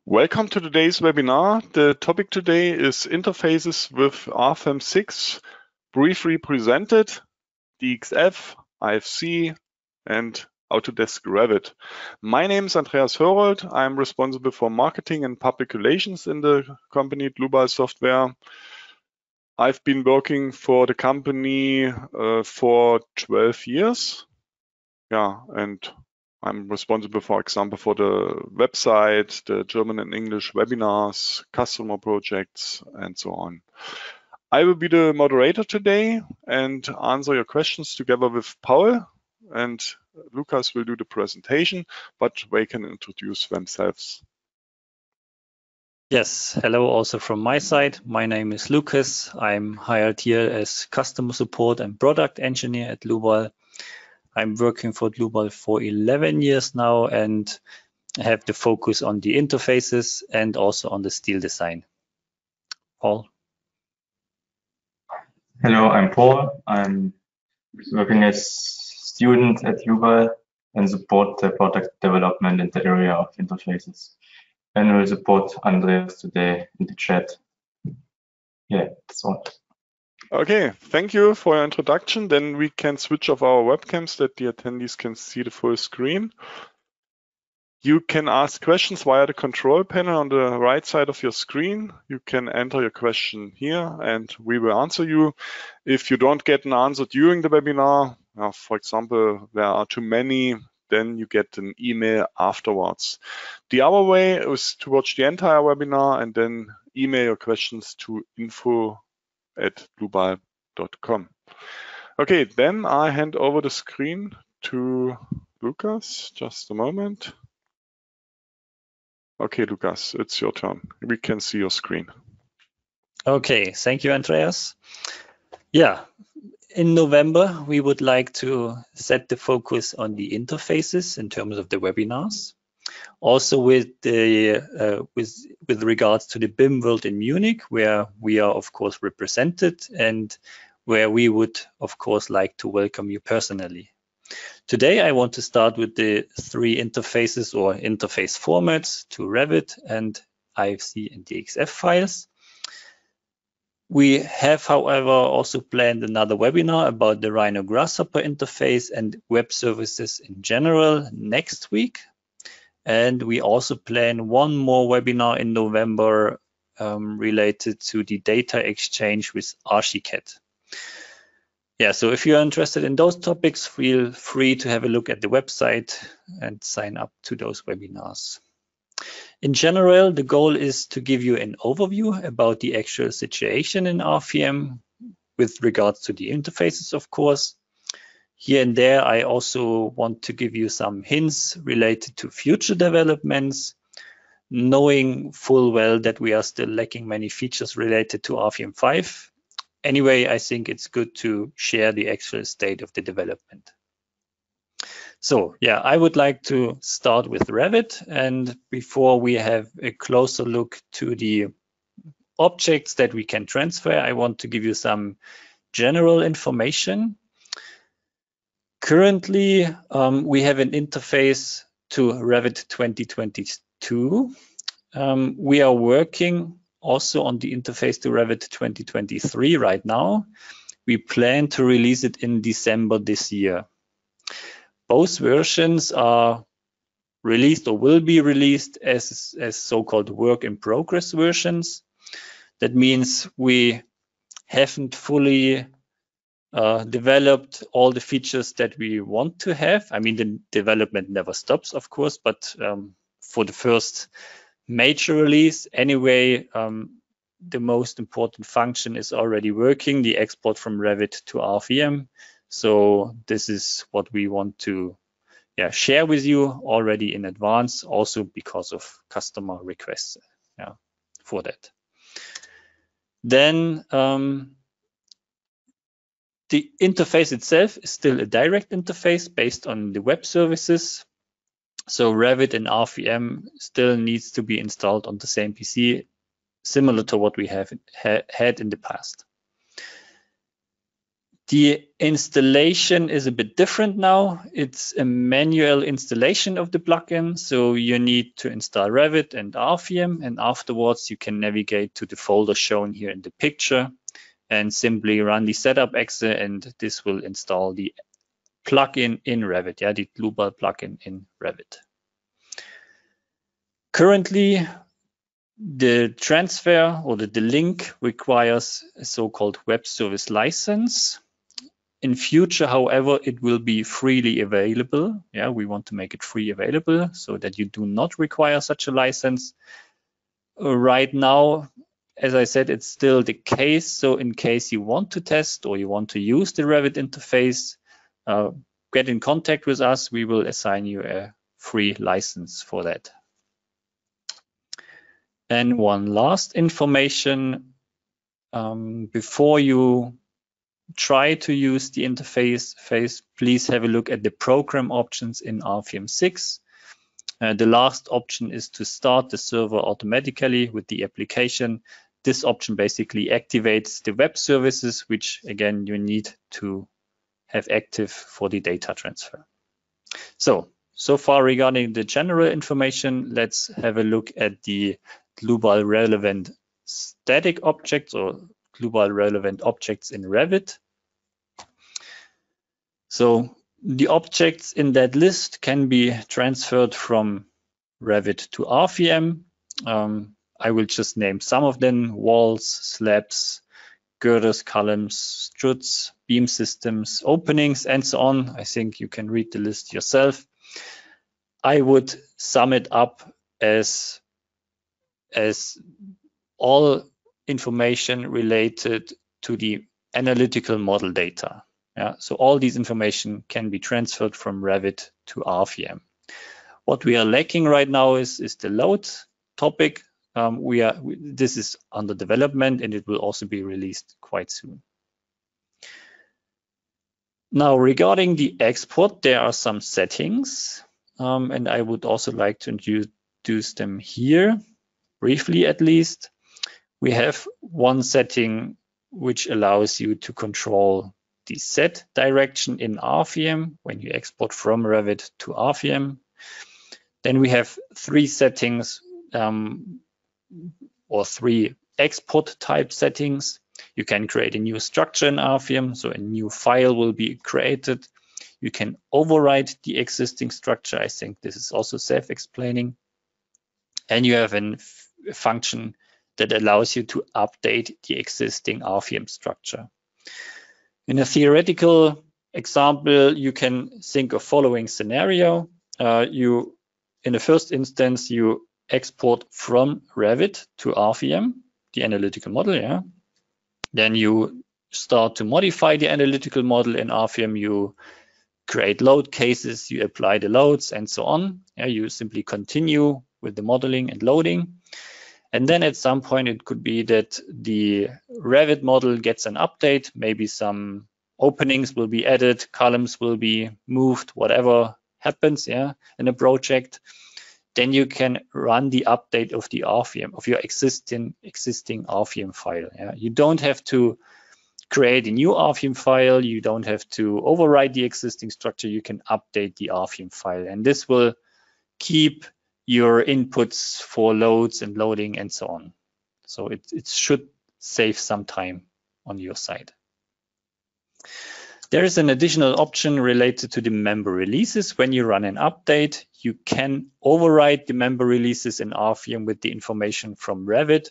Welcome to today's webinar. The topic today is interfaces with Rfem 6, briefly presented, DXF, IFC, and Autodesk Revit. My name is Andreas Hörold. I'm responsible for marketing and public relations in the company Dlubal Software. I've been working for the company for 12 years. And I'm responsible, for example, for the website, the German and English webinars, customer projects, and so on. I will be the moderator today and answer your questions together with Paul, and Lucas will do the presentation, but they can introduce themselves. Yes, hello also from my side. My name is Lucas. I'm hired here as customer support and product engineer at Dlubal. I'm working for Dlubal for 11 years now and have the focus on the interfaces and also on the steel design. Paul? Hello, I'm Paul. I'm working as student at Dlubal and support the product development in the area of interfaces. And we'll support Andreas today in the chat. Yeah, that's all. Okay, thank you for your introduction. Then we can switch off our webcams that the attendees can see the full screen. You can ask questions via the control panel on the right side of your screen. You can enter your question here and we will answer you. If you don't get an answer during the webinar, for example, there are too many, then you get an email afterwards. The other way is to watch the entire webinar and then email your questions to info@dlubal.com. Okay, then I hand over the screen to Lucas. Just a moment. Okay, Lucas, it's your turn. We can see your screen. Okay, thank you, Andreas. Yeah, in November, we would like to set the focus on the interfaces in terms of the webinars. Also with regards to the BIM World in Munich, where we are of course represented and where we would of course like to welcome you personally. Today I want to start with the three interfaces or interface formats to Revit and IFC and DXF files. We have, however, also planned another webinar about the Rhino Grasshopper interface and web services in general next week. And we also plan one more webinar in November related to the data exchange with Archicad. Yeah, so if you're interested in those topics, feel free to have a look at the website and sign up to those webinars. In general, the goal is to give you an overview about the actual situation in RFem with regards to the interfaces, of course. Here and there, I also want to give you some hints related to future developments, knowing full well that we are still lacking many features related to RFem 5. Anyway, I think it's good to share the actual state of the development. So yeah, I would like to start with Revit. And before we have a closer look to the objects that we can transfer, I want to give you some general information. Currently, we have an interface to Revit 2022. We are working also on the interface to Revit 2023 right now. We plan to release it in December this year. Both versions are released or will be released as so-called work in progress versions. That means we haven't fully developed all the features that we want to have. I mean, the development never stops, of course, but for the first major release, anyway, the most important function is already working, the export from Revit to RFem. So this is what we want to share with you already in advance, also because of customer requests for that. Then the interface itself is still a direct interface based on the web services. So Revit and RFem still needs to be installed on the same PC, similar to what we have had in the past. The installation is a bit different now. It's a manual installation of the plugin. So you need to install Revit and Rfem, and afterwards you can navigate to the folder shown here in the picture and simply run the setup exe, and this will install the plugin in Revit, yeah, the Dlubal plugin in Revit. Currently, the transfer or the link requires a so-called web service license. In future, however, it will be freely available. Yeah, we want to make it free available so that you do not require such a license. Right now, as I said, it's still the case. So in case you want to test or you want to use the Revit interface, get in contact with us. We will assign you a free license for that. And one last information, before you try to use the interface, please have a look at the program options in Rfem 6. The last option is to start the server automatically with the application. This option basically activates the web services, which again you need to have active for the data transfer. So far regarding the general information, let's have a look at the Dlubal relevant static objects or Dlubal relevant objects in Revit. So the objects in that list can be transferred from Revit to Rfem. I will just name some of them: walls, slabs, girders, columns, struts, beam systems, openings, and so on. I think you can read the list yourself. I would sum it up as all information related to the analytical model data. Yeah, so all these information can be transferred from Revit to Rfem. What we are lacking right now is the load topic. This is under development and it will also be released quite soon. Now, regarding the export, there are some settings, and I would also like to introduce them here, briefly at least. We have one setting which allows you to control the Z direction in Rfem when you export from Revit to Rfem. Then we have three settings or three export type settings. You can create a new structure in Rfem, so a new file will be created. You can override the existing structure. I think this is also self-explaining. And you have a function that allows you to update the existing Rfem structure. In a theoretical example, you can think of following scenario. In the first instance, you export from Revit to Rfem, the analytical model, yeah. Then you start to modify the analytical model in Rfem. You create load cases, you apply the loads, and so on. Yeah, you simply continue with the modeling and loading. And then at some point, it could be that the Revit model gets an update. Maybe some openings will be added, columns will be moved, whatever happens, yeah, in a project. Then you can run the update of the Rfem, of your existing Rfem file. Yeah? You don't have to create a new Rfem file. You don't have to override the existing structure. You can update the Rfem file, and this will keep your inputs for loads and loading and so on. So it should save some time on your side. There is an additional option related to the member releases. When you run an update, you can override the member releases in Rfem with the information from Revit.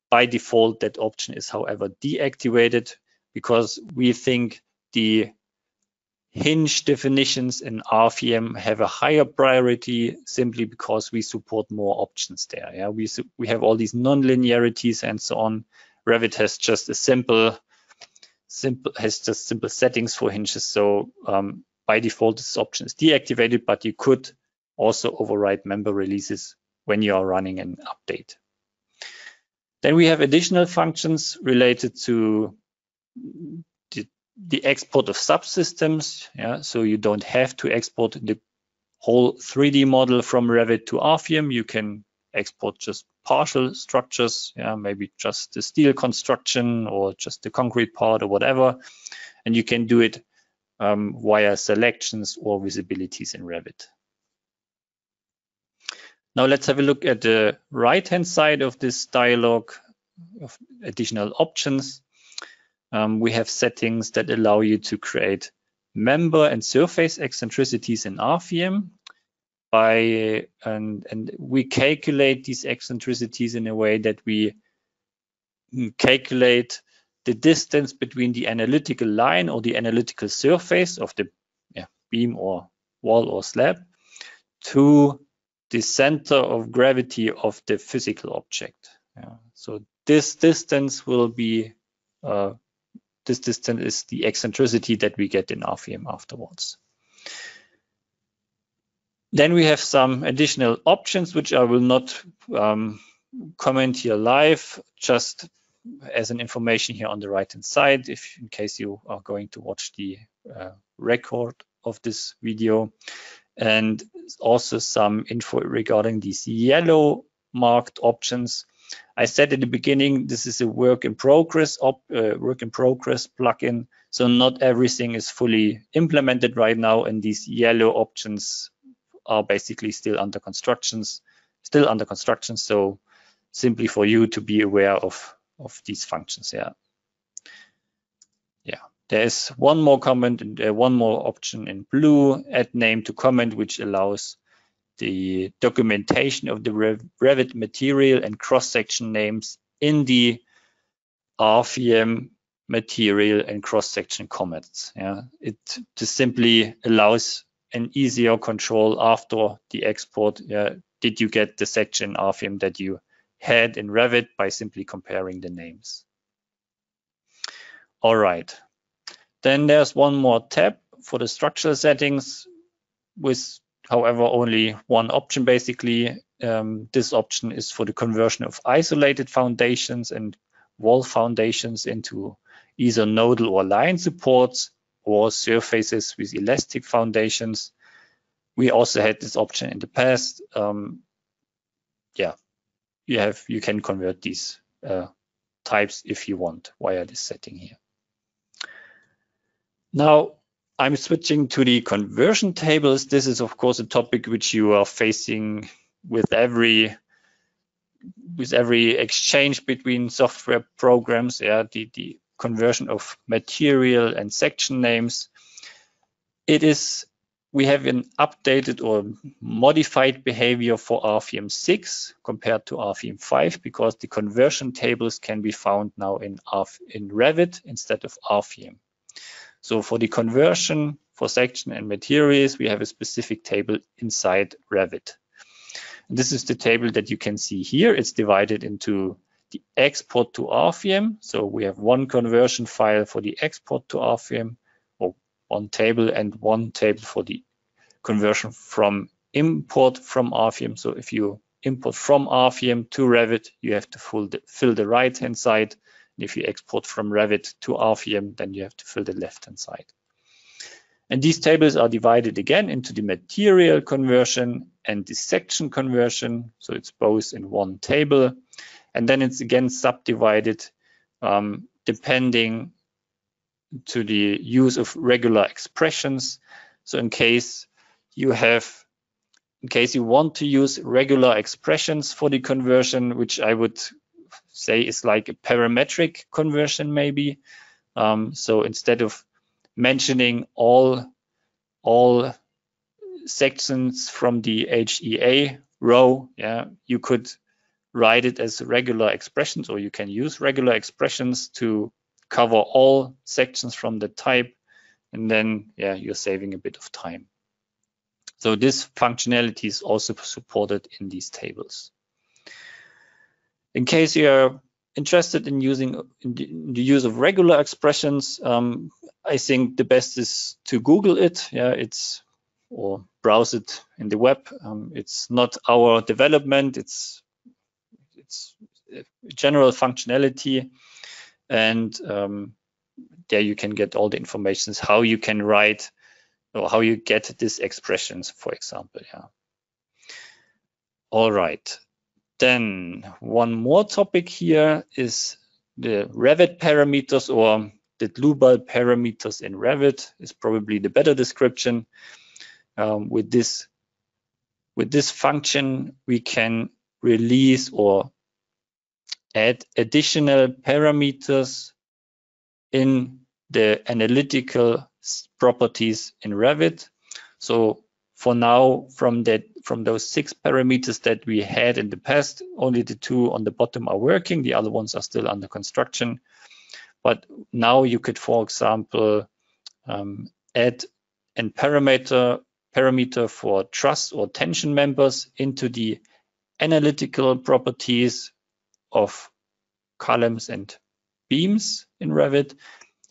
By default, that option is, however, deactivated because we think the hinge definitions in Rfem have a higher priority simply because we support more options there. Yeah, we have all these non-linearities and so on. Revit has just simple settings for hinges. So by default, this option is deactivated, but you could also override member releases when you are running an update. Then we have additional functions related to the export of subsystems. Yeah, so you don't have to export the whole 3D model from Revit to Rfem. You can export just partial structures, yeah, maybe just the steel construction or just the concrete part or whatever. And you can do it via selections or visibilities in Revit. Now let's have a look at the right-hand side of this dialog of additional options. We have settings that allow you to create member and surface eccentricities in Rfem. And we calculate these eccentricities in a way that we calculate the distance between the analytical line or the analytical surface of the beam or wall or slab to the center of gravity of the physical object. So this distance will be this distance is the eccentricity that we get in Rfem afterwards. Then we have some additional options which I will not comment here live, just as an information here on the right hand side, if in case you are going to watch the record of this video. And also some info regarding these yellow marked options. I said at the beginning, this is a work in progress plugin. So not everything is fully implemented right now, and these yellow options are basically still under construction. So simply for you to be aware of these functions. There is one more comment and one more option in blue, add name to comment, which allows the documentation of the Revit material and cross-section names in the Rfem material and cross-section comments. It just simply allows an easier control after the export. Did you get the section Rfem that you had in Revit by simply comparing the names? All right. Then there's one more tab for the structural settings with, however, only one option basically. This option is for the conversion of isolated foundations and wall foundations into either nodal or line supports or surfaces with elastic foundations. We also had this option in the past. You can convert these types if you want via this setting here. Now I'm switching to the conversion tables. This is of course a topic which you are facing with every exchange between software programs. The conversion of material and section names. We have an updated or modified behavior for Rfem 6 compared to Rfem 5 because the conversion tables can be found now in Revit instead of Rfem. So for the conversion for section and materials, we have a specific table inside Revit. And this is the table that you can see here. It's divided into the export to Rfem. So we have one conversion file for the export to Rfem, or one table, and one table for the conversion from import from Rfem. So if you import from Rfem to Revit, you have to fill the right-hand side. If you export from Revit to Rfem, then you have to fill the left-hand side. And these tables are divided again into the material conversion and the section conversion. So it's both in one table. And then it's again subdivided depending to the use of regular expressions. So in case you want to use regular expressions for the conversion, which I would say is like a parametric conversion maybe. So instead of mentioning all sections from the HEA row, you could write it as regular expressions, or you can use regular expressions to cover all sections from the type, and then you're saving a bit of time. So this functionality is also supported in these tables. In case you're interested in using the use of regular expressions, I think the best is to Google it. Or browse it in the web. It's not our development. It's general functionality, and there you can get all the information how you can write or how you get these expressions, for example. All right. Then one more topic here is the Revit parameters, or the Dlubal parameters in Revit is probably the better description. With this function, we can release or add additional parameters in the analytical properties in Revit. So for now, from those 6 parameters that we had in the past, only the 2 on the bottom are working. The other ones are still under construction. But now you could, for example, add a parameter for truss or tension members into the analytical properties of columns and beams in Revit.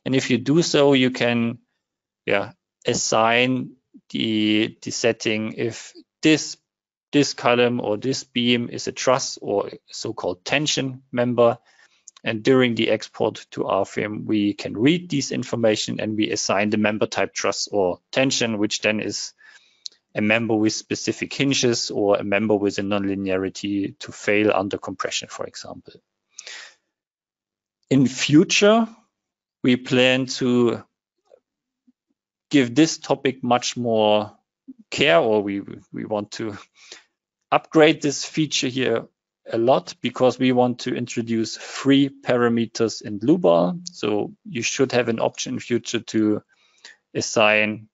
And if you do so, you can assign the setting if this column or this beam is a truss or so-called tension member. And during the export to Rfem, we can read these information and we assign the member type truss or tension, which then is a member with specific hinges or a member with a nonlinearity to fail under compression, for example. In future, we plan to give this topic much more care, or we want to upgrade this feature here a lot, because we want to introduce free parameters in Dlubal. So you should have an option in future to assign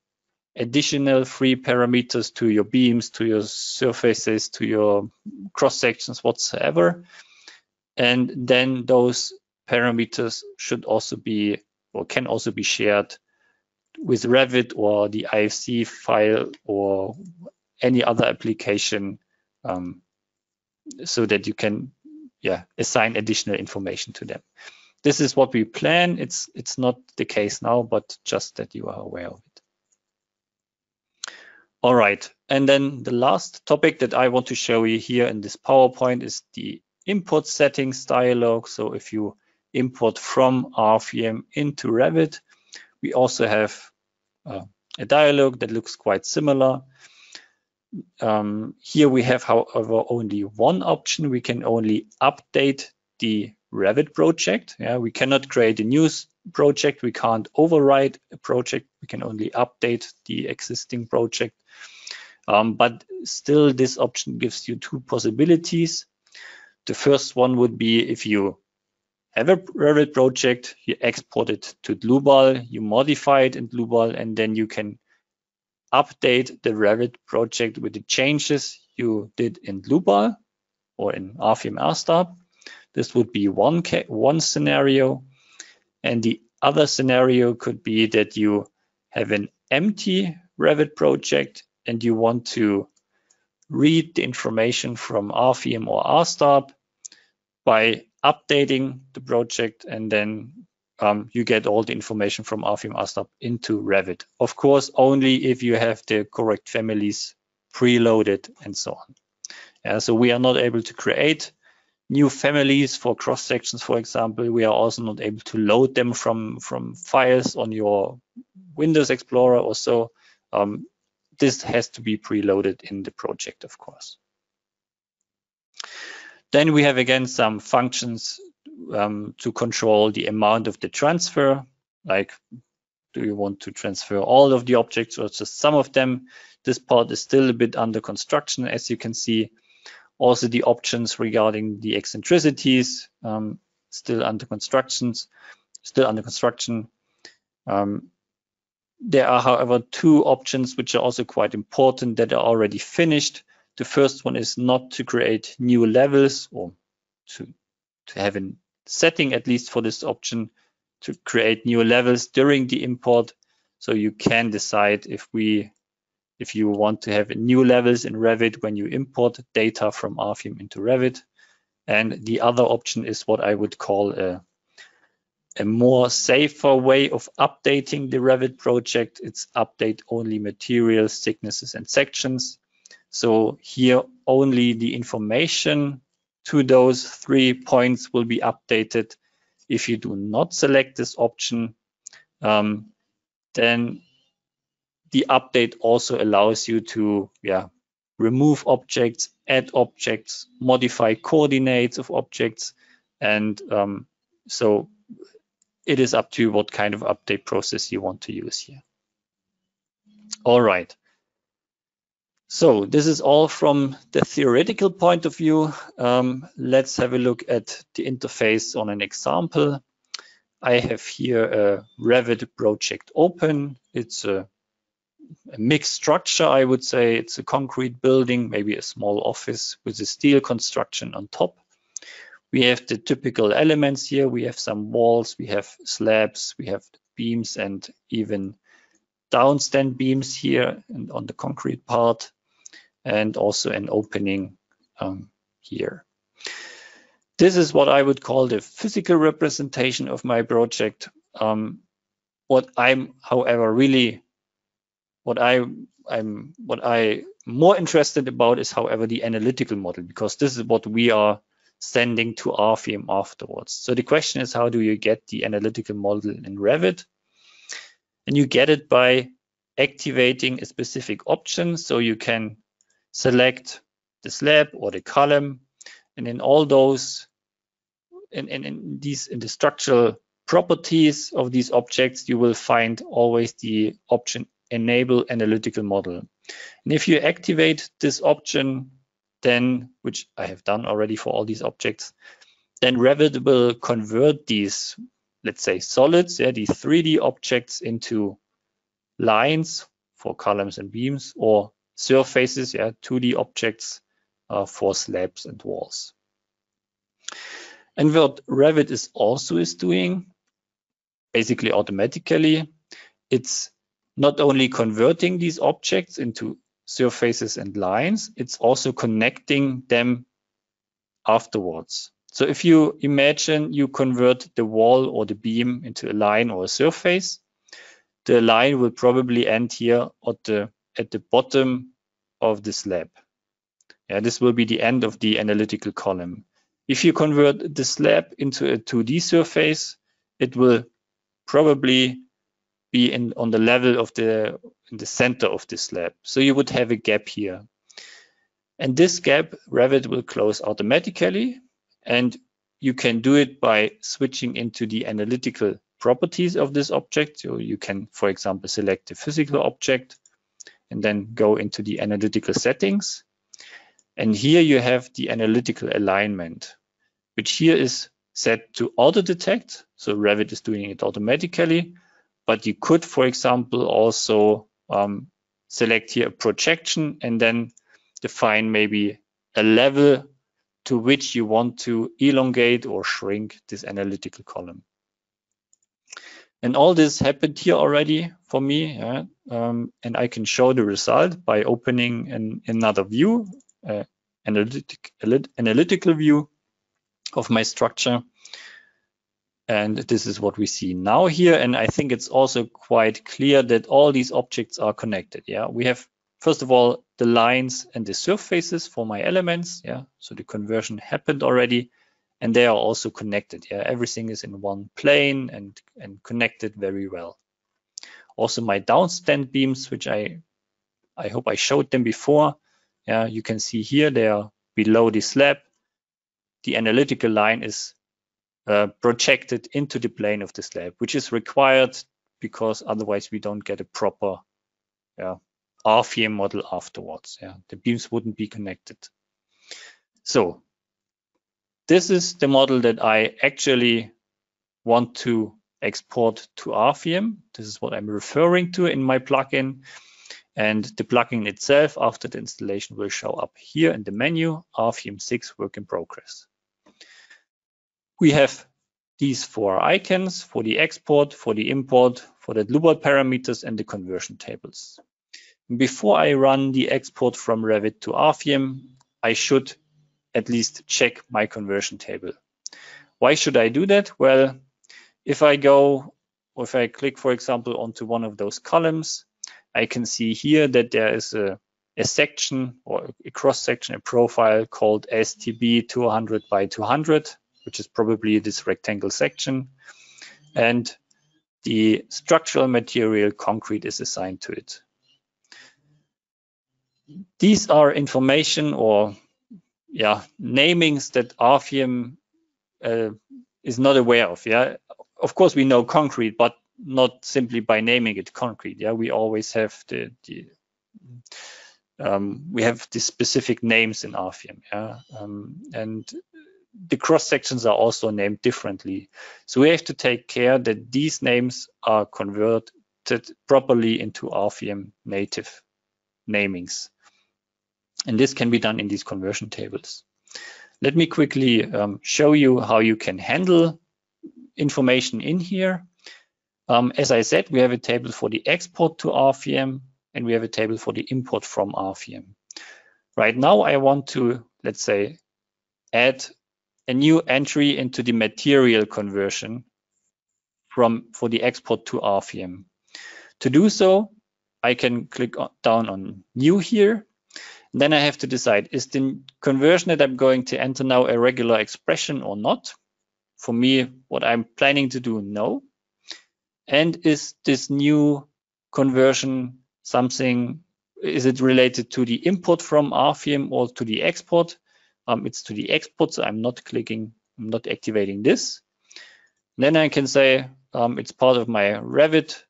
additional free parameters to your beams, to your surfaces, to your cross sections, whatsoever. And then those parameters should also be, or can also be shared with Revit or the IFC file or any other application, so that you can assign additional information to them. This is what we plan. It's not the case now, but just that you are aware of it. All right, and then the last topic that I want to show you here in this PowerPoint is the import settings dialog. So if you import from Rfem into Revit, we also have a dialog that looks quite similar. Here we have, however, only one option. We can only update the Revit project. We cannot create a new project. We can't override a project. We can only update the existing project. But still, this option gives you 2 possibilities. The first one would be if you have a Revit project, you export it to Dlubal, you modify it in Dlubal, and then you can update the Revit project with the changes you did in Dlubal or in Rfem RSTAB. This would be one scenario. And the other scenario could be that you have an empty Revit project and you want to read the information from Rfem or RSTAB by updating the project, and then you get all the information from Rfem RSTAB into Revit. Of course, only if you have the correct families preloaded and so on. So we are not able to create new families for cross sections, for example. We are also not able to load them from files on your Windows Explorer or so. This has to be preloaded in the project, of course. Then we have again some functions to control the amount of the transfer, like do you want to transfer all of the objects or just some of them? This part is still a bit under construction, as you can see. Also the options regarding the eccentricities, still under construction. There are, however, 2 options which are also quite important that are already finished. The first one is not to create new levels, or to have a setting at least for this option to create new levels during the import. So you can decide if you want to have new levels in Revit when you import data from Rfem into Revit. And the other option is what I would call a more safer way of updating the Revit project. It's update only materials, thicknesses, and sections. So here only the information to those 3 points will be updated. If you do not select this option, then the update also allows you to remove objects, add objects, modify coordinates of objects, and so it is up to you what kind of update process you want to use here. All right. So this is all from the theoretical point of view. Let's have a look at the interface on an example. I have here a Revit project open. It's a mixed structure, I would say. It's a concrete building, maybe a small office with a steel construction on top. We have the typical elements here. We have some walls, we have slabs, we have beams, and even downstand beams here and on the concrete part, and also an opening here. This is what I would call the physical representation of my project. What I'm, however, really, what I'm more interested about is, however, the analytical model, because this is what we are sending to Rfem afterwards. So the question is, how do you get the analytical model in Revit? And you get it by activating a specific option. So you can select the slab or the column, and in all those, in the structural properties of these objects, you will find always the option enable analytical model. And if you activate this option, then, which I have done already for all these objects, then Revit will convert these, let's say, solids, these 3D objects, into lines for columns and beams, or surfaces, 2D objects for slabs and walls. And what Revit is also doing, basically automatically, it's not only converting these objects into surfaces and lines, it's also connecting them afterwards. So if you imagine you convert the wall or the beam into a line or a surface, the line will probably end here at the bottom of the slab. This will be the end of the analytical column. If you convert the slab into a 2D surface, it will probably be on the level of in the center of the slab. So you would have a gap here. And this gap, Revit will close automatically. And you can do it by switching into the analytical properties of this object. So you can, for example, select the physical object and then go into the analytical settings. And here you have the analytical alignment, which here is set to auto detect. So Revit is doing it automatically. But you could, for example, also select here a projection and then define maybe a level to which you want to elongate or shrink this analytical column. And all this happened here already for me. And I can show the result by opening another view, analytical view of my structure. And this is what we see now here. And I think it's also quite clear that all these objects are connected. We have, first of all, the lines and the surfaces for my elements. So the conversion happened already, and they are also connected. Everything is in one plane and connected very well. Also my downstand beams, which I hope I showed them before. You can see here they are below the slab. The analytical line is projected into the plane of the slab, which is required because otherwise we don't get a proper Rfem model afterwards. The beams wouldn't be connected. So this is the model that I actually want to export to Rfem. This is what I'm referring to in my plugin. And the plugin itself, after the installation, will show up here in the menu, Rfem 6 work in progress. We have these 4 icons for the export, for the import, for the Dlubal parameters, and the conversion tables. Before I run the export from Revit to Rfem, I should at least check my conversion table. Why should I do that? Well, if I click, for example, onto one of those columns, I can see here that there is a section or a cross section, a profile called STB 200 by 200. Which is probably this rectangle section, and the structural material concrete is assigned to it. These are information or namings that Rfem is not aware of. Yeah, of course we know concrete, but not simply by naming it concrete. Yeah, we always have we have the specific names in Rfem. Yeah, and the cross sections are also named differently. So we have to take care that these names are converted properly into Rfem native namings. And this can be done in these conversion tables. Let me quickly show you how you can handle information in here. As I said, we have a table for the export to Rfem, and we have a table for the import from Rfem. Right now, I want to, let's say, add a new entry into the material conversion for the export to Rfem. To do so, I can click down on New here. Then I have to decide, is the conversion that I'm going to enter now a regular expression or not? For me, what I'm planning to do, no. And is this new conversion something, is it related to the import from Rfem or to the export? It's to the export, so I'm not activating this. Then I can say it's part of my Revit,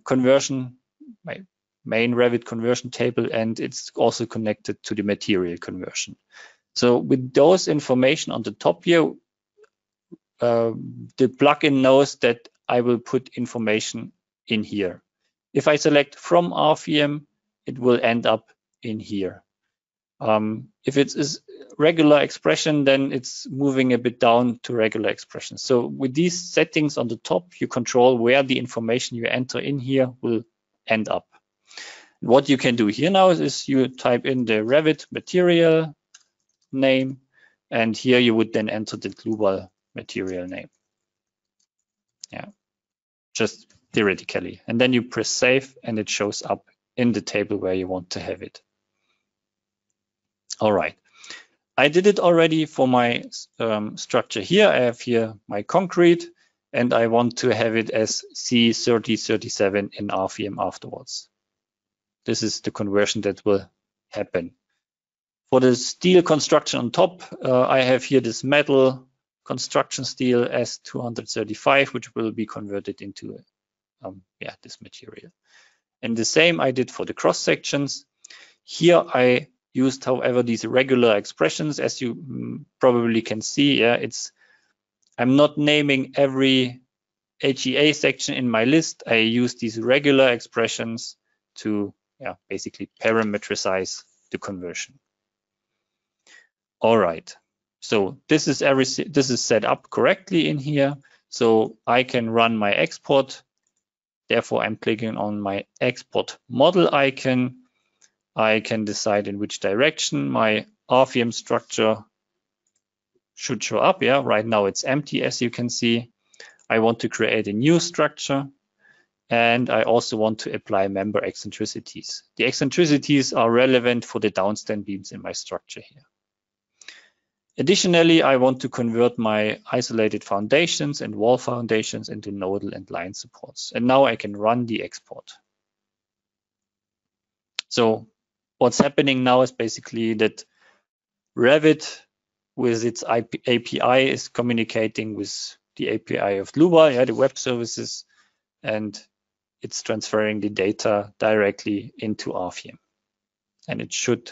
conversion, my main Revit conversion table, and it's also connected to the material conversion. So with those information on the top here, the plugin knows that I will put information in here. If I select from Rfem, it will end up in here. If it is regular expression, then it's moving a bit down to regular expression. So with these settings on the top, you control where the information you enter in here will end up. What you can do here now is you type in the Revit material name, and here you would then enter the Dlubal material name. Yeah, just theoretically. And then you press save, and it shows up in the table where you want to have it. All right, I did it already for my structure here. I have here my concrete, and I want to have it as C3037 in Rfem afterwards. This is the conversion that will happen. For the steel construction on top, I have here this metal construction steel S235, which will be converted into this material. And the same I did for the cross sections. Here I used, however, these regular expressions, as you probably can see. Yeah, I'm not naming every HEA section in my list. I use these regular expressions to basically parameterize the conversion. All right, so this is set up correctly in here, so I can run my export. Therefore, I'm clicking on my export model icon. I can decide in which direction my Rfem structure should show up. Yeah, right now it's empty, as you can see. I want to create a new structure, and I also want to apply member eccentricities. The eccentricities are relevant for the downstand beams in my structure here. Additionally, I want to convert my isolated foundations and wall foundations into nodal and line supports. And now I can run the export. So what's happening now is basically that Revit with its API is communicating with the API of Dlubal, the web services, and it's transferring the data directly into Rfem. And it should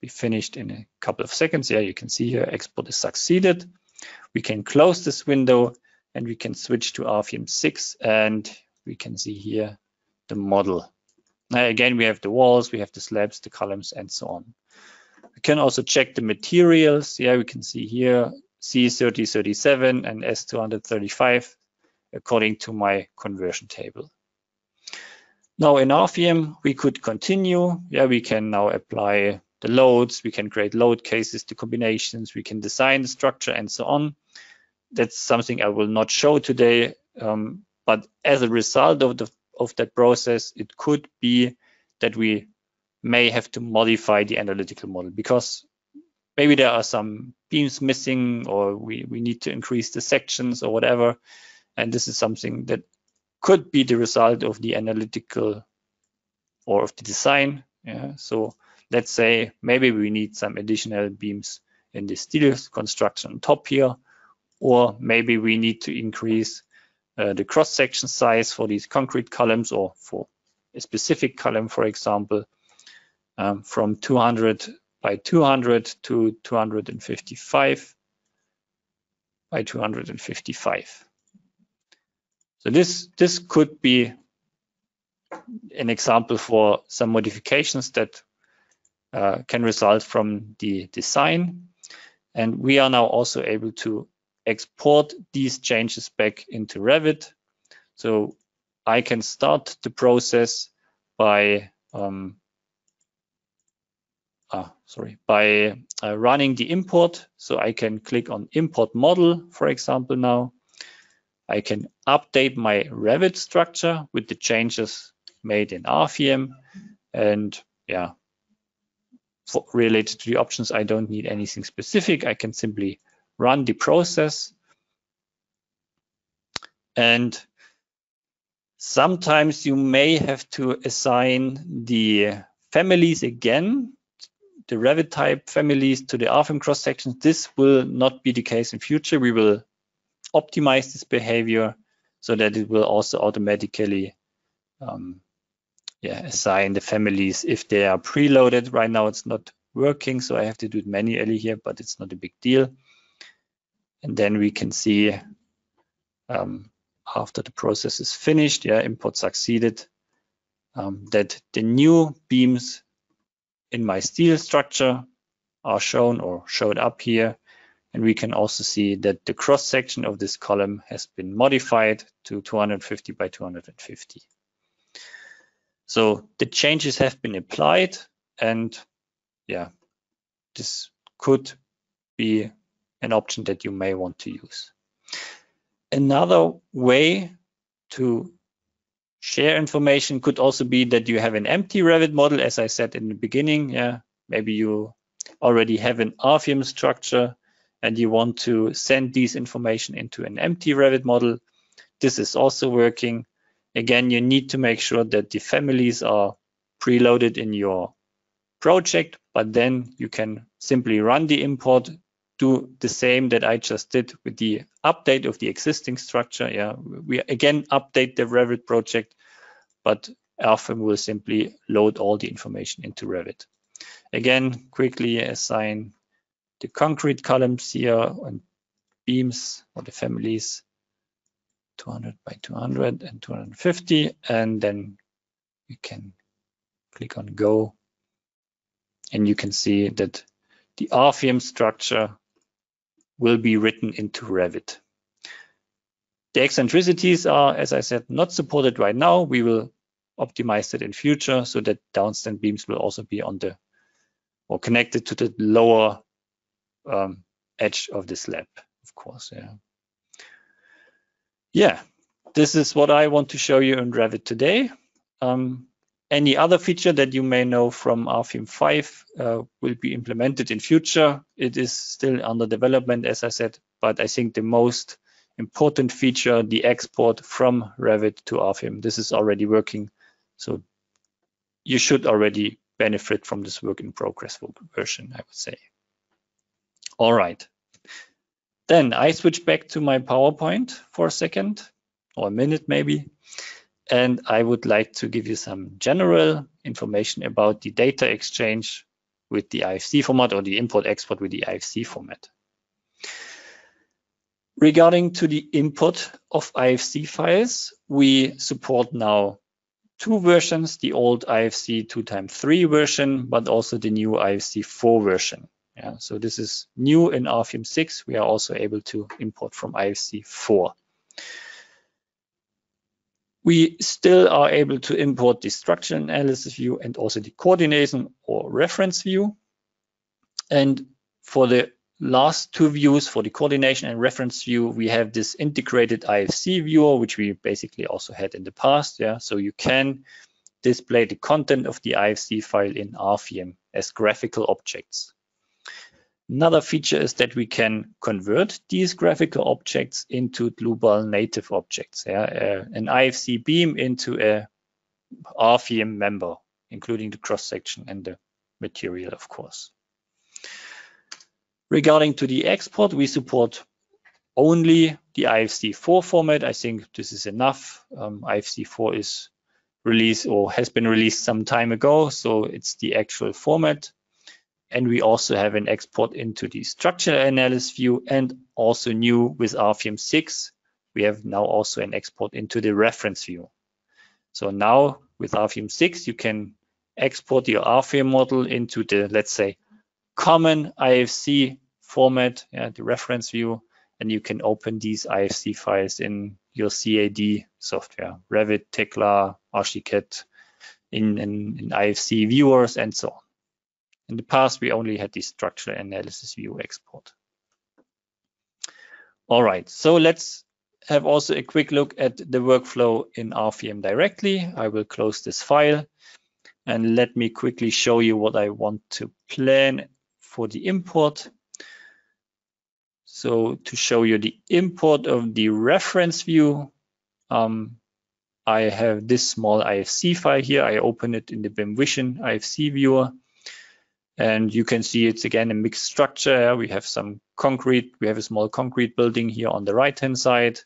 be finished in a couple of seconds. Yeah, you can see here export is succeeded. We can close this window and we can switch to Rfem 6, and we can see here the model. Now again, we have the walls, we have the slabs, the columns, and so on. We can also check the materials. Yeah, we can see here C3037 and S235 according to my conversion table. Now in Rfem, we could continue. Yeah, we can now apply the loads, we can create load cases, the combinations, we can design the structure and so on. That's something I will not show today, but as a result of that process, it could be that we may have to modify the analytical model because maybe there are some beams missing, or we need to increase the sections or whatever. And this is something that could be the result of the analytical or of the design. Yeah, so let's say maybe we need some additional beams in the steel construction on top here, or maybe we need to increase the cross-section size for these concrete columns, or for a specific column, for example, from 200 by 200 to 255 by 255. So this could be an example for some modifications that can result from the design. And we are now also able to export these changes back into Revit. So I can start the process by running the import. So I can click on import model, for example. Now I can update my Revit structure with the changes made in Rfem, and yeah, related to the options, I don't need anything specific. I can simply run the process. And sometimes you may have to assign the families again, the Revit type families to the Rfem cross sections. This will not be the case in future. We will optimize this behavior so that it will also automatically assign the families if they are preloaded. Right now it's not working, so I have to do it manually here, but it's not a big deal. And then we can see after the process is finished, import succeeded, that the new beams in my steel structure are shown or showed up here. And we can also see that the cross section of this column has been modified to 250 by 250. So the changes have been applied, and yeah, this could be an option that you may want to use. Another way to share information could also be that you have an empty Revit model, as I said in the beginning. Maybe you already have an Rfem structure and you want to send these information into an empty Revit model. This is also working. Again, you need to make sure that the families are preloaded in your project, but then you can simply run the import, do the same that I just did with the update of the existing structure. We again update the Revit project, but Rfem will simply load all the information into Revit. Again, quickly assign the concrete columns here and beams, or the families, 200 by 200 and 250, and then you can click on go, and you can see that the Rfem structure will be written into Revit. The eccentricities are, as I said, not supported right now. We will optimize it in future so that downstand beams will also be on the, or connected to the lower edge of the slab, of course. This is what I want to show you in Revit today. Any other feature that you may know from Rfem 5 will be implemented in future. It is still under development, as I said, but I think the most important feature, the export from Revit to Rfem, this is already working. So you should already benefit from this work in progress version, I would say. All right. Then I switch back to my PowerPoint for a second, or a minute maybe. And I would like to give you some general information about the data exchange with the IFC format, or the import-export with the IFC format. Regarding to the import of IFC files, we support now two versions, the old IFC 2x3 version, but also the new IFC 4 version. So this is new in Rfem 6. We are also able to import from IFC 4. We still are able to import the structural analysis view and also the coordination or reference view. And for the last two views, for the coordination and reference view, we have this integrated IFC viewer, which we basically also had in the past. So you can display the content of the IFC file in Rfem as graphical objects. Another feature is that we can convert these graphical objects into Dlubal native objects. An IFC beam into a Rfem member, including the cross section and the material, of course. Regarding to the export, we support only the IFC4 format. I think this is enough. IFC4 is released or has been released some time ago, so it's the actual format. And we also have an export into the structural analysis view, and also new with Rfem 6, we have now also an export into the reference view. So now with Rfem 6, you can export your Rfem model into the, let's say, common IFC format, the reference view, and you can open these IFC files in your CAD software, Revit, Tekla, Archicad, in IFC viewers, and so on. In the past, we only had the structural analysis view export. All right, so let's have also a quick look at the workflow in Rfem directly. I will close this file and let me quickly show you what I want to plan for the import. So to show you the import of the reference view, I have this small IFC file here. I open it in the BIM Vision IFC viewer. And you can see it's again a mixed structure. We have some concrete, we have a small concrete building here on the right-hand side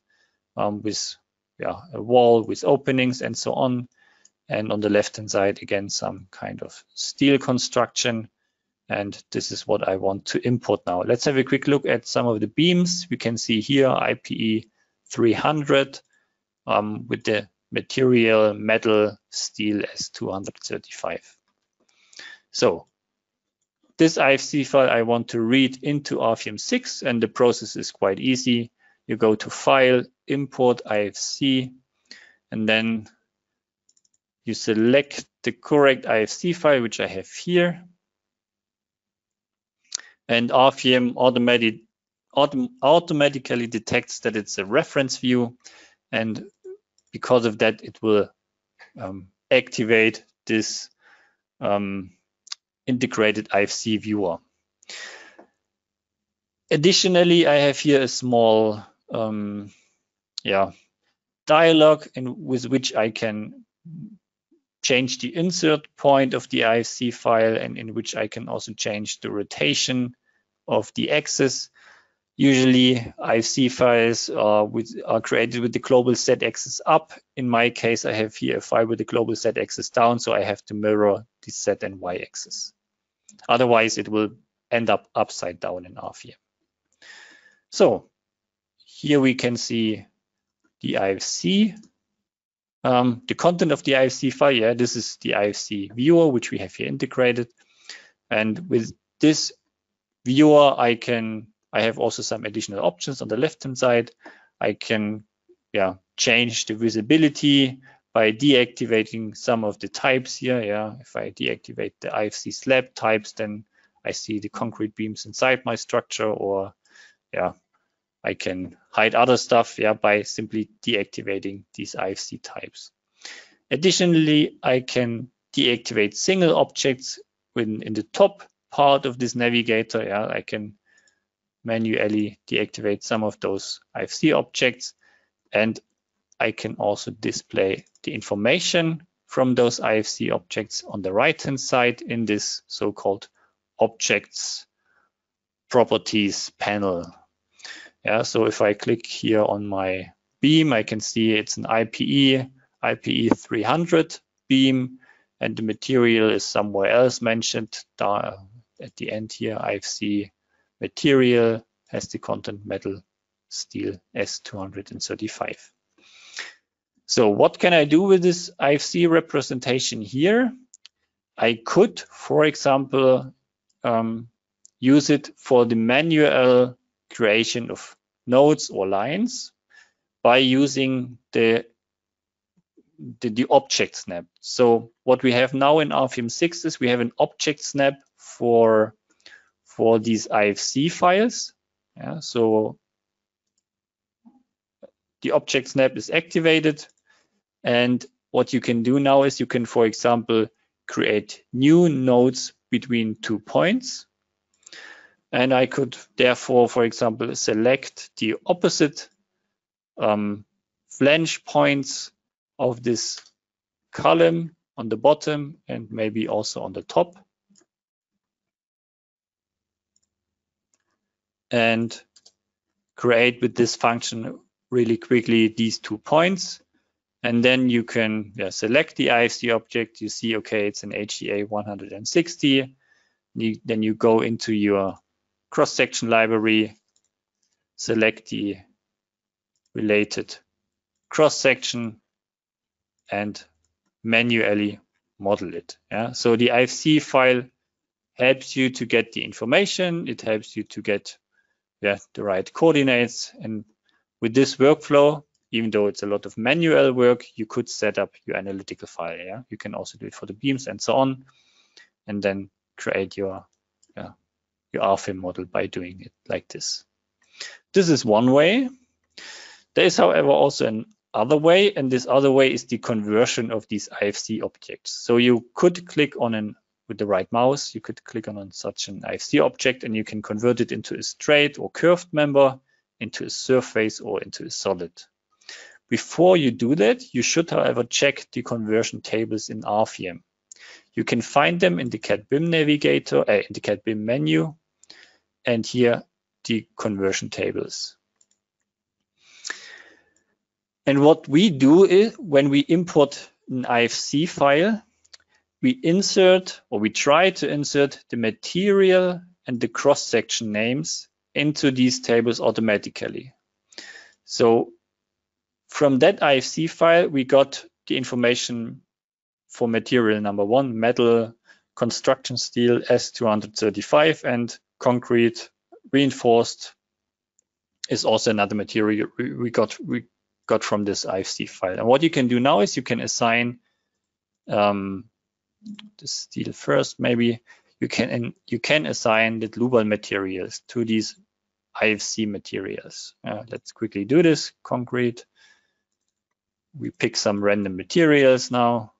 with a wall with openings and so on. And on the left-hand side, again, some kind of steel construction. And this is what I want to import now. Let's have a quick look at some of the beams. We can see here IPE 300 with the material metal steel S235. So this IFC file I want to read into Rfem 6, and the process is quite easy. You go to File, Import IFC, and then you select the correct IFC file, which I have here. And Rfem automatically detects that it's a reference view, and because of that, it will activate this integrated IFC viewer. Additionally, I have here a small dialog with which I can change the insert point of the IFC file, and in which I can also change the rotation of the axis. Usually IFC files are created with the global Z axis up. In my case, I have here a file with the global Z axis down, so I have to mirror the Z and Y axis. Otherwise, it will end up upside down in Rfem. So here we can see the IFC, the content of the IFC file. Yeah, this is the IFC viewer, which we have here integrated. And with this viewer, I have also some additional options on the left-hand side. I can change the visibility by deactivating some of the types here. If I deactivate the IFC slab types, then I see the concrete beams inside my structure, or I can hide other stuff by simply deactivating these IFC types. Additionally, I can deactivate single objects in the top part of this navigator. I can manually deactivate some of those IFC objects, and I can also display the information from those IFC objects on the right-hand side in this so-called objects properties panel. So if I click here on my beam, I can see it's an IPE 300 beam, and the material is somewhere else mentioned down at the end here. IFC material has the content metal steel S235. So what can I do with this IFC representation here? I could, for example, use it for the manual creation of nodes or lines by using the object snap. So what we have now in Rfem 6 is we have an object snap for these IFC files. So the object snap is activated, and what you can do now is you can, for example, create new nodes between 2 points. And I could therefore, for example, select the opposite flange points of this column on the bottom and maybe also on the top. and create with this function really quickly these 2 points. And then you can select the IFC object. You see, okay, it's an HEA 160. Then you go into your cross-section library, select the related cross-section, and manually model it. So the IFC file helps you to get the information. It helps you to get the right coordinates. And with this workflow, even though it's a lot of manual work, you could set up your analytical file. You can also do it for the beams and so on, and then create your Rfem model by doing it like this. This is one way. There is, however, also another way, and this other way is the conversion of these IFC objects. So you could click on with the right mouse, you could click on such an IFC object, and you can convert it into a straight or curved member, into a surface, or into a solid. Before you do that, you should, however, check the conversion tables in Rfem. You can find them in the CAD/BIM navigator, in the CAD/BIM menu, and here the conversion tables. And what we do is when we import an IFC file, we insert, or we try to insert, the material and the cross-section names into these tables automatically. So from that IFC file, we got the information for material number 1, metal, construction steel S235, and concrete reinforced is also another material we got from this IFC file. And what you can do now is you can assign the steel first. Maybe you can assign the Dlubal materials to these IFC materials. Let's quickly do this. Concrete. We pick some random materials now,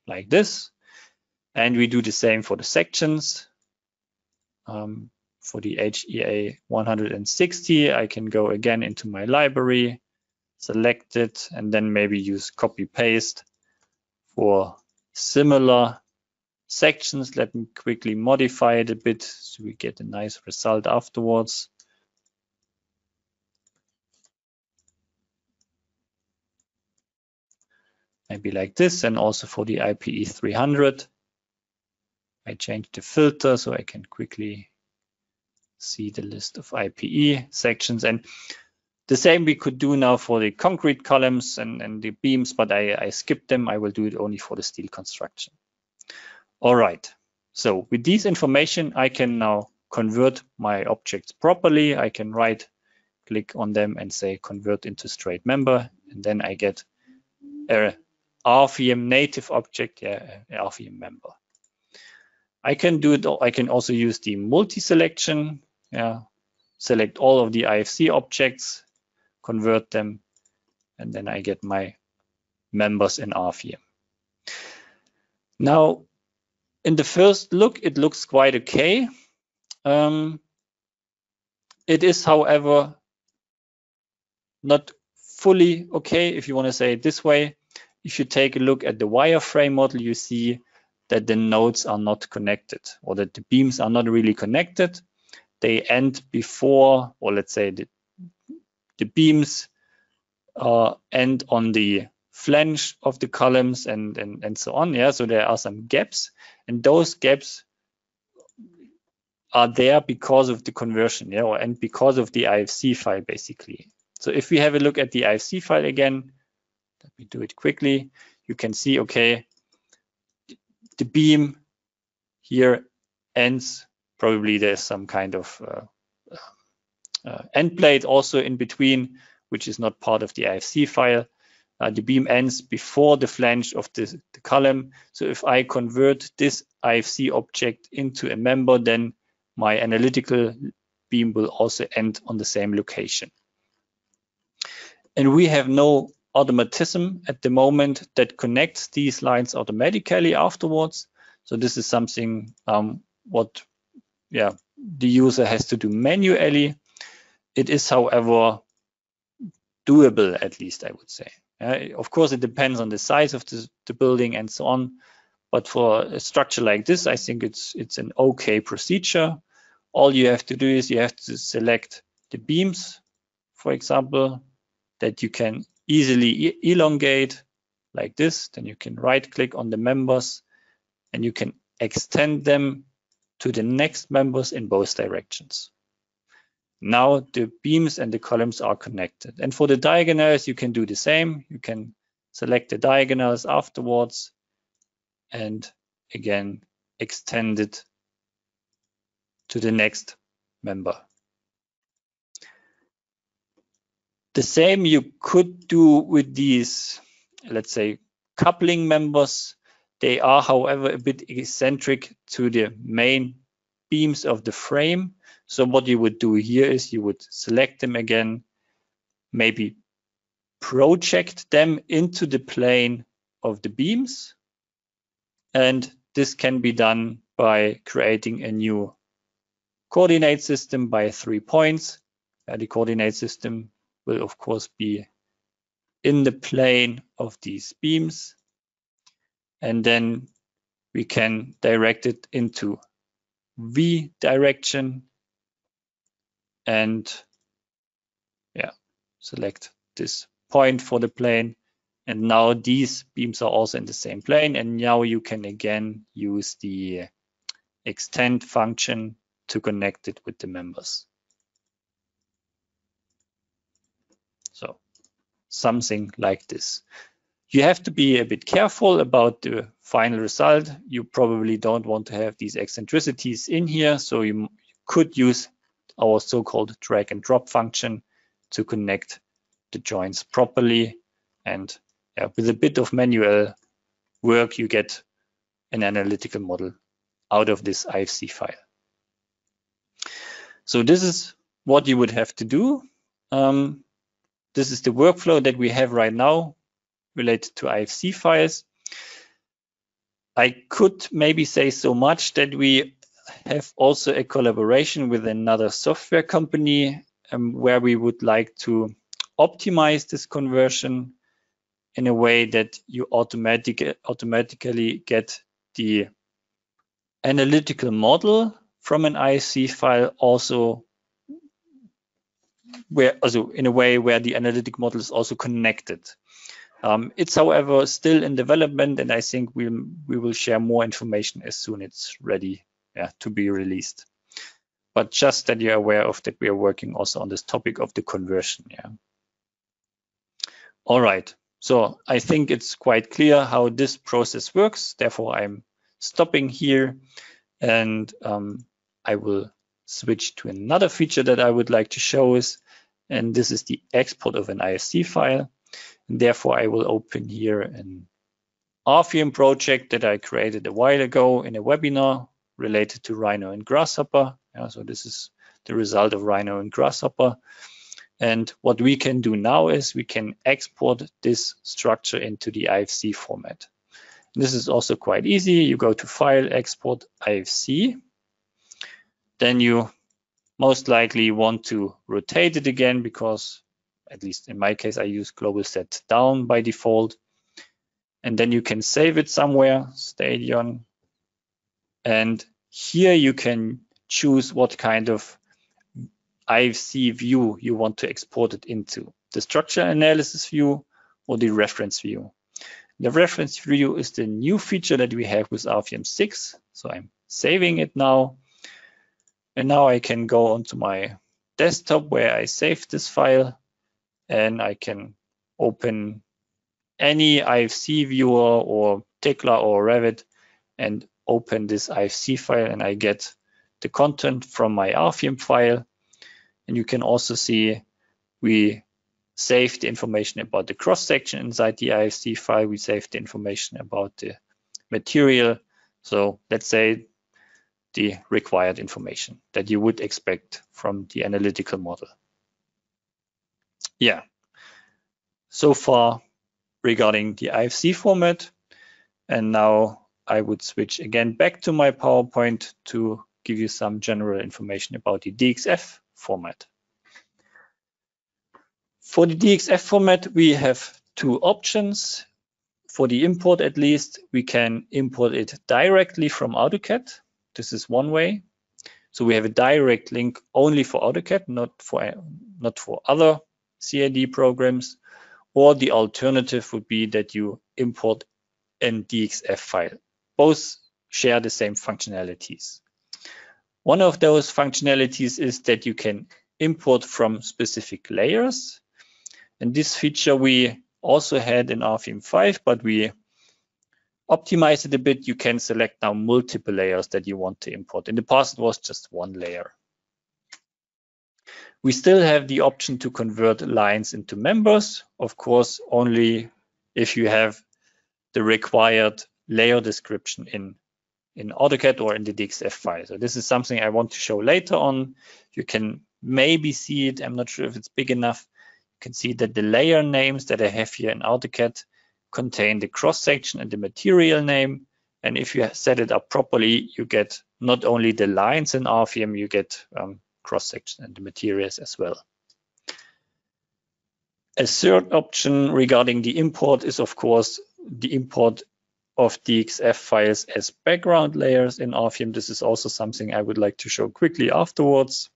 like this, and we do the same for the sections. For the HEA 160, I can go again into my library, select it, and then maybe use copy paste for similar sections. Let me quickly modify it a bit so we get a nice result afterwards. Maybe like this, and also for the IPE 300. I changed the filter so I can quickly see the list of IPE sections. And the same we could do now for the concrete columns and the beams, but I skipped them. I will do it only for the steel construction. All right, so with this information, I can now convert my objects properly. I can right click on them and say convert into straight member, and then I get a Rfem native object, Rfem member. I can do it. I can also use the multi-selection. Select all of the IFC objects, convert them, and then I get my members in Rfem. Now, in the first look, it looks quite okay. It is, however, not fully okay, if you want to say it this way. If you take a look at the wireframe model, you see that the nodes are not connected, or that the beams are not really connected. They end before, or let's say the beams end on the flange of the columns and so on. So there are some gaps, and those gaps are there because of the conversion, and because of the IFC file, basically. So if we have a look at the IFC file again, let me do it quickly. You can see, okay, the beam here ends. Probably there's some kind of end plate also in between, which is not part of the IFC file. The beam ends before the flange of the column. So if I convert this IFC object into a member, then my analytical beam will also end on the same location. And we have no automatism at the moment that connects these lines automatically afterwards. So this is something what the user has to do manually. It is, however, doable, at least I would say. Of course, it depends on the size of the building and so on. But for a structure like this, I think it's an okay procedure. all you have to do is you have to select the beams, for example, that you can easily elongate like this. Then you can right click on the members and you can extend them to the next members in both directions. Now the beams and the columns are connected. And for the diagonals, you can do the same. You can select the diagonals afterwards and again extend it to the next member. The same you could do with these, let's say, coupling members. They are, however, a bit eccentric to the main beams of the frame. So what you would do here is you would select them again, maybe project them into the plane of the beams. And this can be done by creating a new coordinate system by 3 points. The coordinate system will, of course, be in the plane of these beams. And then we can direct it into V direction and select this point for the plane. And now these beams are also in the same plane. And now you can again use the extend function to connect it with the members. So something like this. You have to be a bit careful about the final result. You probably don't want to have these eccentricities in here. So you could use our so-called drag and drop function to connect the joints properly. And with a bit of manual work, you get an analytical model out of this IFC file. So this is what you would have to do. This is the workflow that we have right now related to IFC files. I could maybe say so much that we have also a collaboration with another software company where we would like to optimize this conversion in a way that you automatically get the analytical model from an IFC file also in a way where the analytic model is also connected. It's, however, still in development, and I think we will share more information as soon as it's ready to be released. But just that you're aware of that, we are working also on this topic of the conversion. All right. So I think it's quite clear how this process works. Therefore, I'm stopping here, and I will switch to another feature that I would like to show us, and this is the export of an IFC file. And therefore, I will open here an Rfem project that I created a while ago in a webinar related to Rhino and Grasshopper. So this is the result of Rhino and Grasshopper. And what we can do now is we can export this structure into the IFC format. And this is also quite easy. You go to File, Export, IFC. Then you most likely want to rotate it again because, at least in my case, I use global set down by default. And then you can save it somewhere, Stadion. And here you can choose what kind of IFC view you want to export it into, the structure analysis view or the reference view. The reference view is the new feature that we have with Rfem 6. So I'm saving it now. And now I can go onto my desktop where I saved this file, and I can open any IFC viewer or Tekla or Revit and open this IFC file, and I get the content from my Rfem file. And you can also see we saved the information about the cross section inside the IFC file. We saved the information about the material. So let's say the required information that you would expect from the analytical model. So far regarding the IFC format. And now I would switch again back to my PowerPoint to give you some general information about the DXF format. For the DXF format, we have two options. For the import, at least, we can import it directly from AutoCAD. This is one way. So we have a direct link only for AutoCAD, not for other CAD programs. Or the alternative would be that you import an DXF file. Both share the same functionalities. One of those functionalities is that you can import from specific layers. And this feature we also had in Rfem 5, but we optimized it a bit. You can select now multiple layers that you want to import. In the past, it was just one layer. We still have the option to convert lines into members, of course, only if you have the required layer description in AutoCAD or in the DXF file. So this is something I want to show later on. You can maybe see it. I'm not sure if it's big enough. You can see that the layer names that I have here in AutoCAD contain the cross-section and the material name. And if you set it up properly, you get not only the lines in Rfem, you get cross-section and the materials as well. A third option regarding the import is, of course, the import of DXF files as background layers in Rfem. This is also something I would like to show quickly afterwards.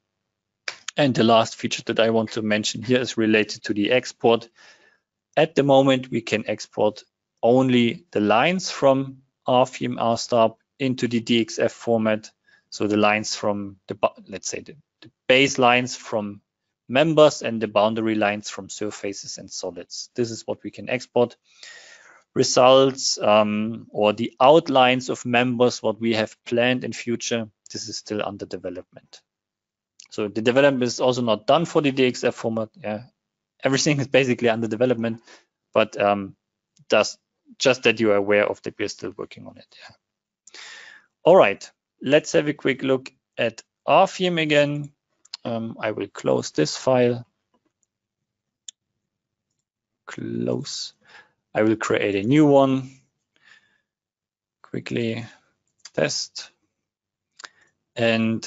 And the last feature that I want to mention here is related to the export. At the moment, we can export only the lines from Rfem RSTAB into the DXF format. So the lines from the, let's say, the base lines from members and the boundary lines from surfaces and solids. This is what we can export. Results or the outlines of members, what we have planned in future, this is still under development. So the development is also not done for the DXF format. Yeah, everything is basically under development, but just that you are aware of that we're still working on it. Yeah. All right, let's have a quick look at Rfem again. I will close this file. Close. I will create a new one. Quickly test. And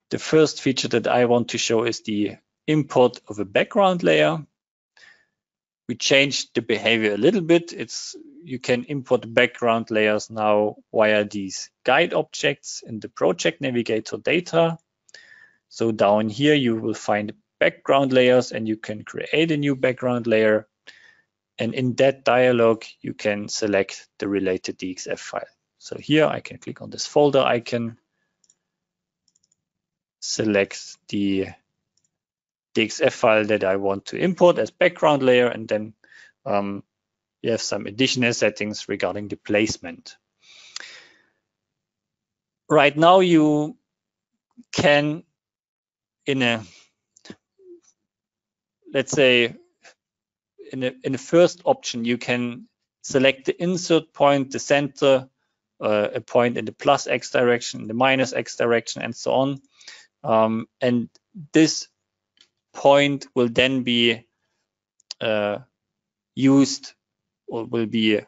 the first feature that I want to show is the import of a background layer. We changed the behavior a little bit. You can import background layers now via these guide objects in the project navigator data. So down here, you will find background layers and you can create a new background layer. And in that dialog, you can select the related DXF file. So here I can click on this folder icon, select the DXF file that I want to import as background layer, and then you have some additional settings regarding the placement. Right now, you can, let's say, in the first option, you can select the insert point, the center, a point in the plus X direction, the minus X direction, and so on. And this point will then be used, or will be,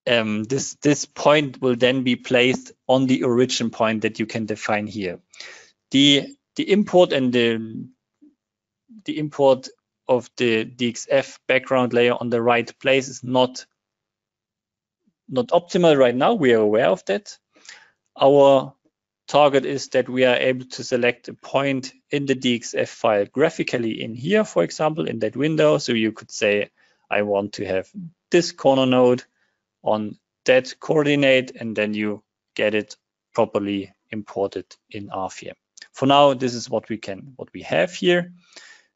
this point will then be placed on the origin point that you can define here. The import and the import of the DXF background layer on the right place is not optimal right now. We are aware of that. Our target is that we are able to select a point in the DXF file graphically in here, for example, in that window. So you could say, I want to have this corner node on that coordinate, and then you get it properly imported in Rfem. For now, this is what we have here.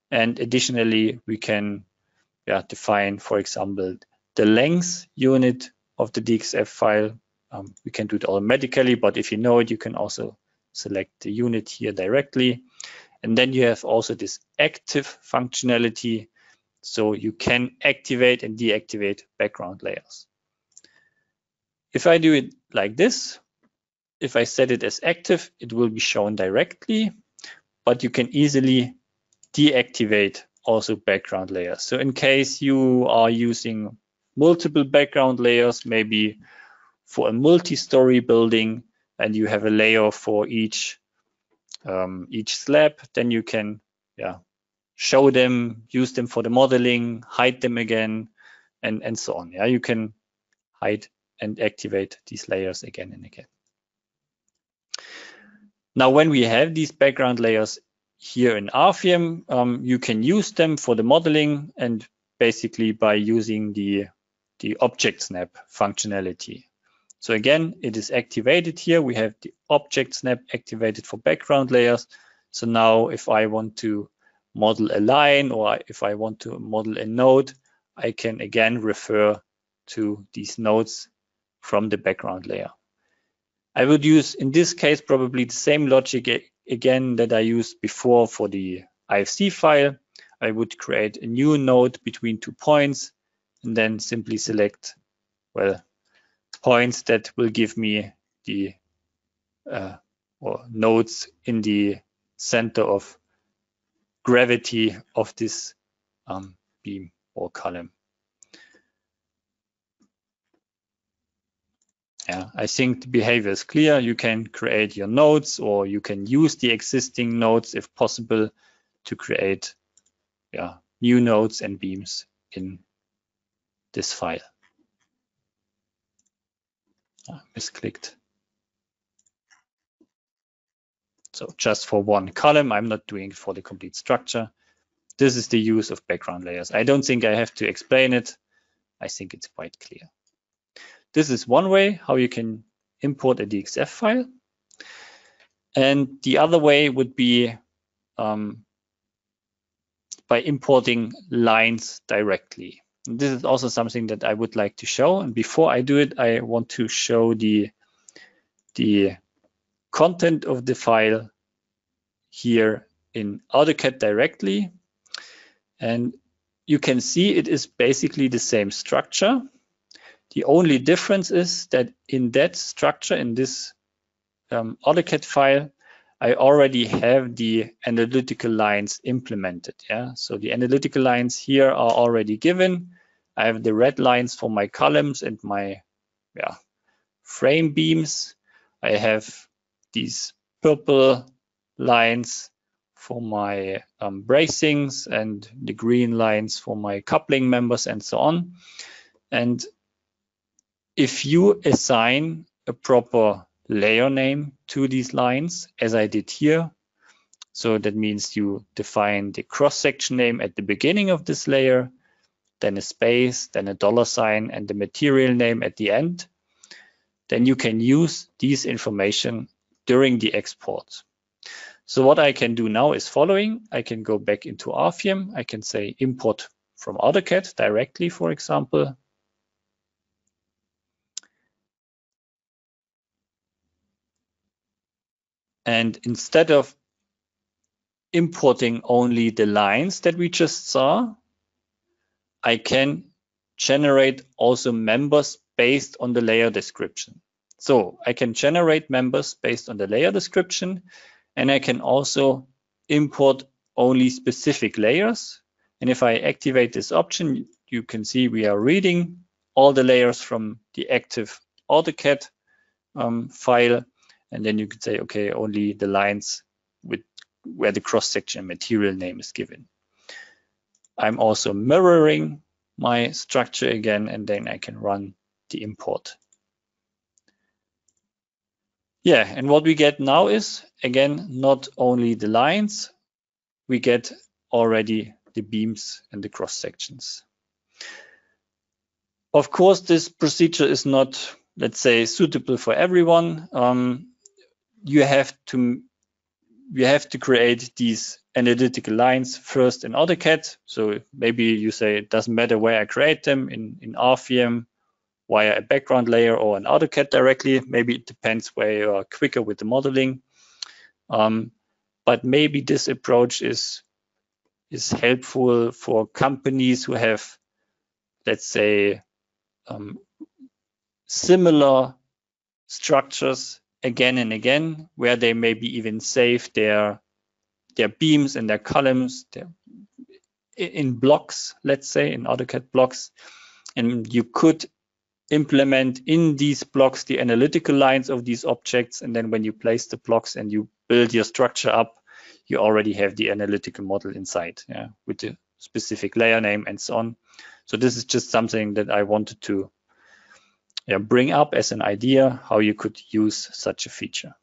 And additionally, we can define, for example, the length unit of the DXF file. We can do it automatically, but if you know it, you can also select the unit here directly. And then you have also this active functionality. So you can activate and deactivate background layers. If I do it like this, if I set it as active, it will be shown directly, but you can easily deactivate also background layers. So in case you are using multiple background layers, maybe for a multi-story building, and you have a layer for each slab, then you can show them, use them for the modeling, hide them again, and so on. You can hide and activate these layers again and again. Now, when we have these background layers here in Rfem, you can use them for the modeling and basically by using the object snap functionality. So again, it is activated here. We have the object snap activated for background layers. So now if I want to model a line or if I want to model a node, I can again refer to these nodes from the background layer. I would use, in this case, probably the same logic again that I used before for the IFC file. I would create a new node between 2 points and then simply select, well, points that will give me the or nodes in the center of gravity of this beam or column. Yeah, I think the behavior is clear. You can create your nodes or you can use the existing nodes if possible to create new nodes and beams in this file. Misclicked. So just for one column, I'm not doing it for the complete structure. This is the use of background layers. I don't think I have to explain it. I think it's quite clear. This is one way how you can import a DXF file. And the other way would be by importing lines directly. And this is also something that I would like to show. And before I do it, I want to show the content of the file here in AutoCAD directly. And you can see it is basically the same structure. The only difference is that in that structure, in this AutoCAD file, I already have the analytical lines implemented. Yeah, so the analytical lines here are already given. I have the red lines for my columns and my frame beams. I have these purple lines for my bracings and the green lines for my coupling members and so on. And if you assign a proper layer name to these lines, as I did here, so that means you define the cross-section name at the beginning of this layer, then a space, then a $sign, and the material name at the end, then you can use these information during the export. So what I can do now is following. I can go back into Rfem. I can say import from AutoCAD directly, for example. And instead of importing only the lines that we just saw, I can generate also members based on the layer description. So I can generate members based on the layer description, and I can also import only specific layers. And if I activate this option, you can see we are reading all the layers from the active AutoCAD file. And then you could say, okay, only the lines with where the cross-section material name is given. I'm also mirroring my structure again, and then I can run the import. Yeah, and what we get now is, again, not only the lines, we get already the beams and the cross-sections. Of course, this procedure is not, let's say, suitable for everyone. You have to create these analytical lines first in AutoCAD. So maybe you say it doesn't matter where I create them, in Rfem, via a background layer, or in AutoCAD directly. Maybe it depends where you are quicker with the modeling. But maybe this approach is helpful for companies who have, let's say, similar structures again and again, where they maybe even save their beams and their columns in blocks, let's say, in AutoCAD blocks. And you could implement in these blocks the analytical lines of these objects. And then when you place the blocks and you build your structure up, you already have the analytical model inside, with the specific layer name and so on. So this is just something that I wanted to bring up as an idea how you could use such a feature.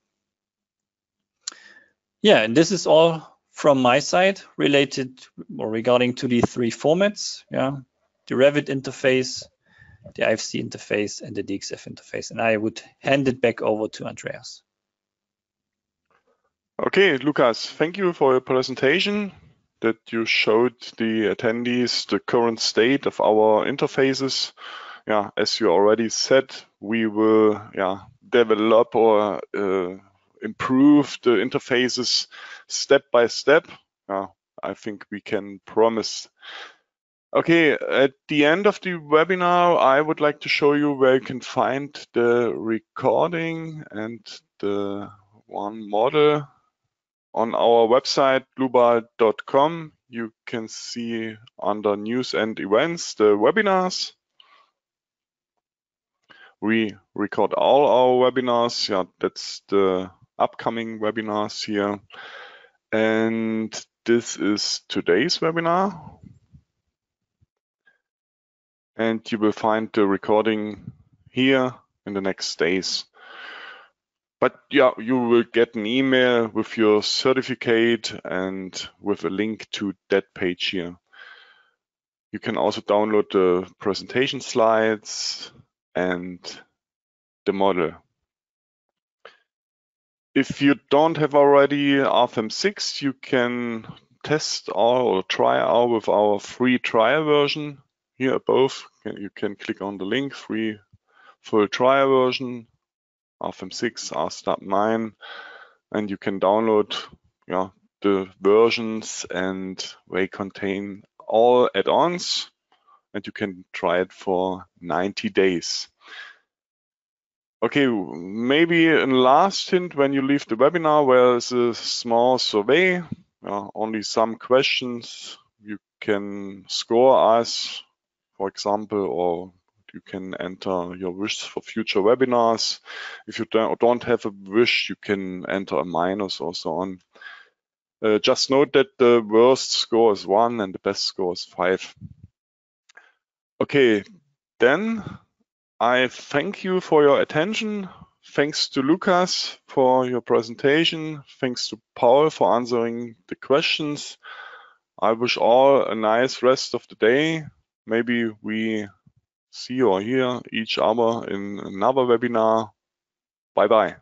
Yeah, and this is all from my side related or regarding to the three formats. Yeah, the Revit interface, the IFC interface, and the DXF interface. And I would hand it back over to Andreas. Okay, Lukas, thank you for your presentation, that you showed the attendees the current state of our interfaces. Yeah, as you already said, we will develop or improve the interfaces step by step. I think we can promise. Okay, at the end of the webinar, I would like to show you where you can find the recording and the one model. On our website, dlubal.com, you can see under news and events the webinars. We record all our webinars. Yeah, that's the upcoming webinars here. And this is today's webinar. And you will find the recording here in the next days. But yeah, you will get an email with your certificate and with a link to that page here. You can also download the presentation slides and the model. If you don't have already Rfem 6, you can test or try out with our free trial version here above. You can click on the link, free full trial version. Rfem 6, RSTAB 9, and you can download the versions, and they contain all add-ons, and you can try it for 90 days. Okay, maybe a last hint when you leave the webinar, where is a small survey, only some questions. You can score us, for example, or you can enter your wish for future webinars. If you don't have a wish, you can enter a minus or so on. Just note that the worst score is 1 and the best score is 5. Okay, then I thank you for your attention. Thanks to Lukas for your presentation. Thanks to Paul for answering the questions. I wish all a nice rest of the day. Maybe we see or hear each other in another webinar. Bye-bye.